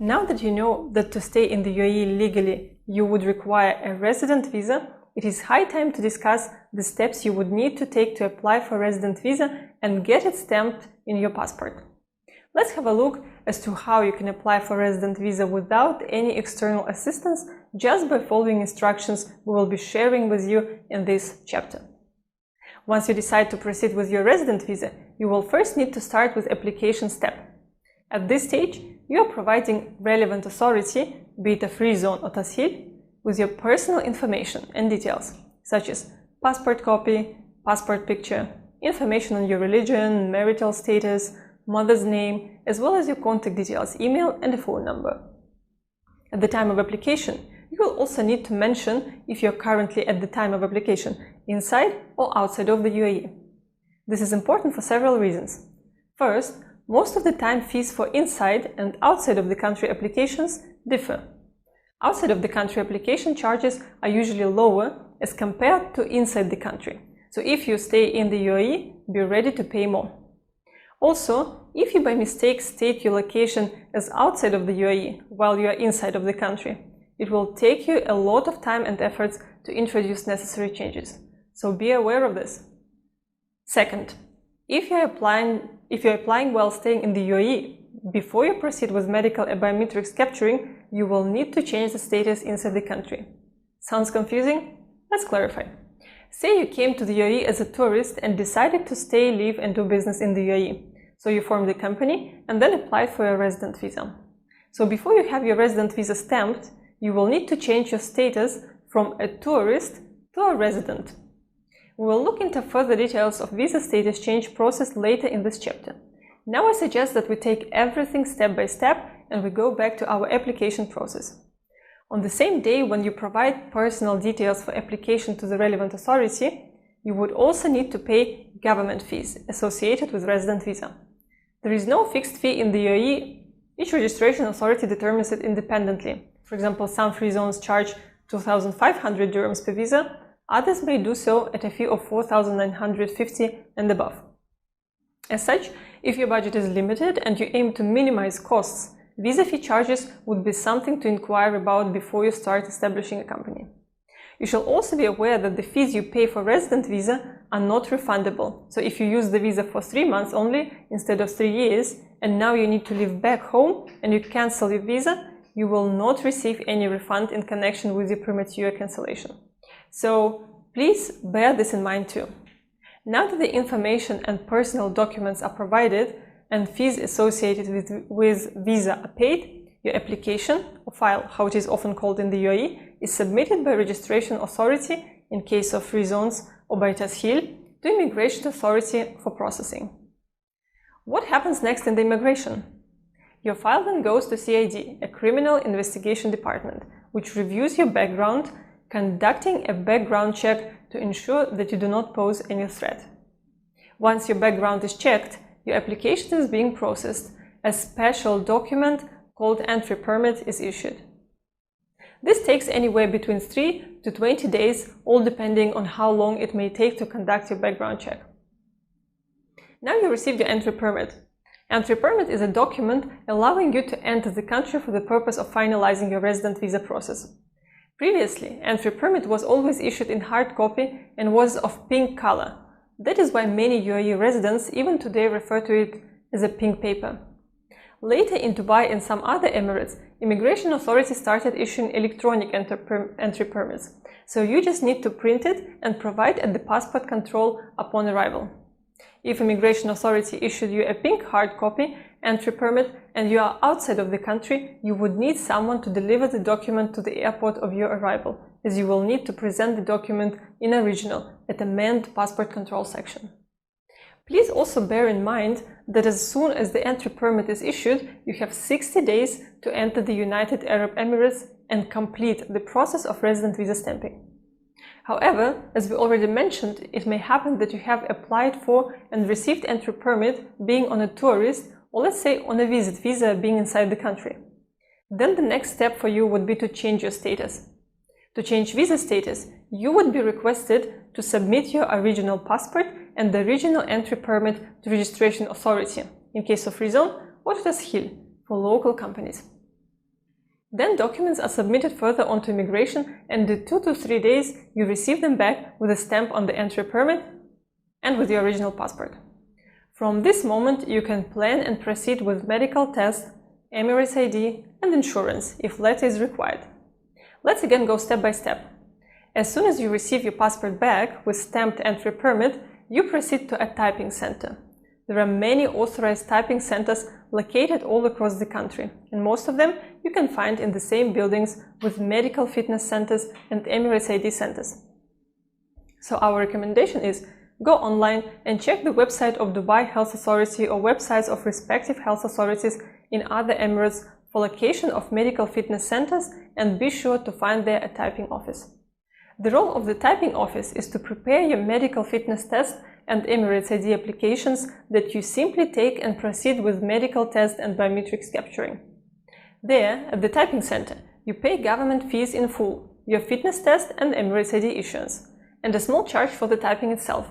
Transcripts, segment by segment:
Now that you know that to stay in the UAE legally, you would require a resident visa, it is high time to discuss the steps you would need to take to apply for a resident visa and get it stamped in your passport. Let's have a look as to how you can apply for a resident visa without any external assistance, just by following instructions we will be sharing with you in this chapter. Once you decide to proceed with your resident visa, you will first need to start with application step. At this stage, you are providing relevant authority, be it a free zone or tasheed, with your personal information and details, such as passport copy, passport picture, information on your religion, marital status, mother's name, as well as your contact details, email and a phone number. At the time of application, you will also need to mention if you are currently at the time of application inside or outside of the UAE. This is important for several reasons. First, most of the time fees for inside and outside of the country applications differ. Outside of the country application charges are usually lower as compared to inside the country. So if you stay in the UAE, be ready to pay more. Also, if you by mistake state your location as outside of the UAE while you are inside of the country, it will take you a lot of time and efforts to introduce necessary changes. So be aware of this. Second, if you're applying while staying in the UAE, before you proceed with medical and biometrics capturing, you will need to change the status inside the country. Sounds confusing? Let's clarify. Say you came to the UAE as a tourist and decided to stay, live and do business in the UAE. So you formed a company and then applied for a resident visa. So before you have your resident visa stamped, you will need to change your status from a tourist to a resident. We will look into further details of visa status change process later in this chapter. Now I suggest that we take everything step by step and we go back to our application process. On the same day when you provide personal details for application to the relevant authority, you would also need to pay government fees associated with resident visa. There is no fixed fee in the UAE. Each registration authority determines it independently. For example, some free zones charge 2,500 dirhams per visa, others may do so at a fee of 4,950 and above. As such, if your budget is limited and you aim to minimize costs, visa fee charges would be something to inquire about before you start establishing a company. You shall also be aware that the fees you pay for resident visa are not refundable. So if you use the visa for 3 months only instead of 3 years, and now you need to live back home and you cancel your visa, you will not receive any refund in connection with your premature cancellation. So please bear this in mind too. Now that the information and personal documents are provided and fees associated with visa are paid, your application, or file, how it is often called in the UAE, is submitted by registration authority in case of free zones or by tasheed to immigration authority for processing. What happens next in the immigration? Your file then goes to CID, a criminal investigation department, which reviews your background, conducting a background check to ensure that you do not pose any threat. Once your background is checked, your application is being processed. A special document called entry permit is issued. This takes anywhere between 3 to 20 days, all depending on how long it may take to conduct your background check. Now you received your entry permit. Entry permit is a document allowing you to enter the country for the purpose of finalizing your resident visa process. Previously, entry permit was always issued in hard copy and was of pink color. That is why many UAE residents even today refer to it as a pink paper. Later in Dubai and some other Emirates, immigration authorities started issuing electronic entry permits. So you just need to print it and provide at the passport control upon arrival. If immigration authority issued you a pink hard copy entry permit and you are outside of the country, you would need someone to deliver the document to the airport of your arrival, as you will need to present the document in original at the manned passport control section. Please also bear in mind that as soon as the entry permit is issued, you have 60 days to enter the United Arab Emirates and complete the process of resident visa stamping. However, as we already mentioned, it may happen that you have applied for and received entry permit being on a tourist, or let's say on a visit visa being inside the country. Then the next step for you would be to change your status. To change visa status, you would be requested to submit your original passport and the original entry permit to registration authority, in case of free zone, or to tasheed for local companies. Then documents are submitted further onto immigration, and in 2 to 3 days you receive them back with a stamp on the entry permit and with your original passport. From this moment you can plan and proceed with medical test, Emirates ID and insurance if letter is required. Let's again go step by step. As soon as you receive your passport back with stamped entry permit, you proceed to a typing center. There are many authorized typing centers located all across the country, and most of them you can find in the same buildings with medical fitness centers and Emirates ID centers. So our recommendation is go online and check the website of Dubai Health Authority or websites of respective health authorities in other Emirates for location of medical fitness centers, and be sure to find there a typing office. The role of the typing office is to prepare your medical fitness test and Emirates ID applications that you simply take and proceed with medical test and biometrics capturing. There, at the typing center, you pay government fees in full, your fitness test and Emirates ID issuance, and a small charge for the typing itself.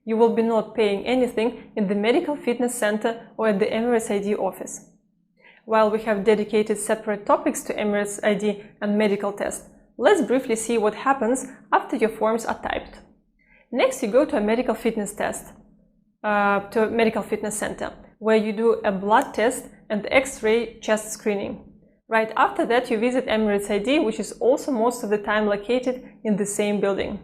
You will be not paying anything in the medical fitness center or at the Emirates ID office. While we have dedicated separate topics to Emirates ID and medical test, let's briefly see what happens after your forms are typed. Next, you go to a medical fitness test, to a medical fitness center, where you do a blood test and X-ray chest screening. Right after that, you visit Emirates ID, which is also most of the time located in the same building.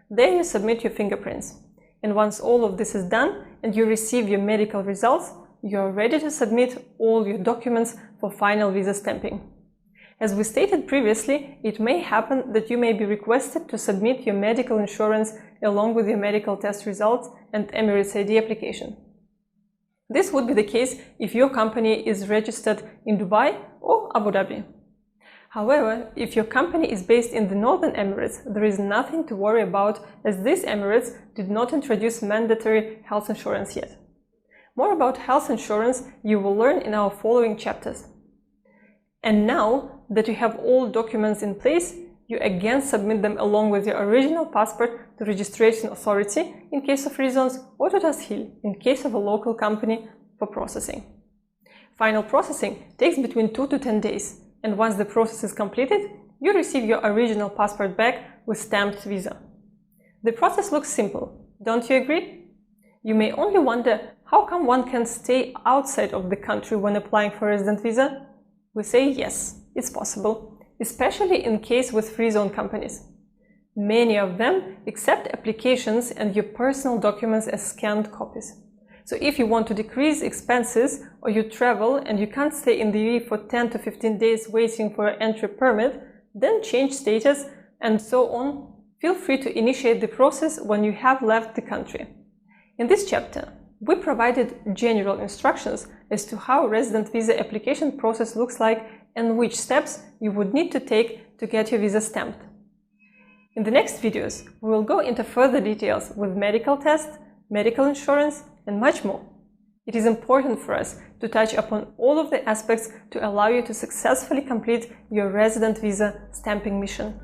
There you submit your fingerprints. And once all of this is done and you receive your medical results, you are ready to submit all your documents for final visa stamping. As we stated previously, it may happen that you may be requested to submit your medical insurance along with your medical test results and Emirates ID application. This would be the case if your company is registered in Dubai or Abu Dhabi. However, if your company is based in the Northern Emirates, there is nothing to worry about, as these Emirates did not introduce mandatory health insurance yet. More about health insurance you will learn in our following chapters. And now that you have all documents in place, you again submit them along with your original passport to registration authority in case of reasons, or to Tashil in case of a local company for processing. Final processing takes between 2 to 10 days, and once the process is completed, you receive your original passport back with stamped visa. The process looks simple, don't you agree? You may only wonder how come one can stay outside of the country when applying for resident visa? We say yes, it's possible, especially in case with free zone companies. Many of them accept applications and your personal documents as scanned copies. So if you want to decrease expenses or you travel and you can't stay in the UAE for 10 to 15 days waiting for an entry permit, then change status and so on, feel free to initiate the process when you have left the country. In this chapter, we provided general instructions as to how resident visa application process looks like and which steps you would need to take to get your visa stamped. In the next videos, we will go into further details with medical tests, medical insurance, and much more. It is important for us to touch upon all of the aspects to allow you to successfully complete your resident visa stamping mission.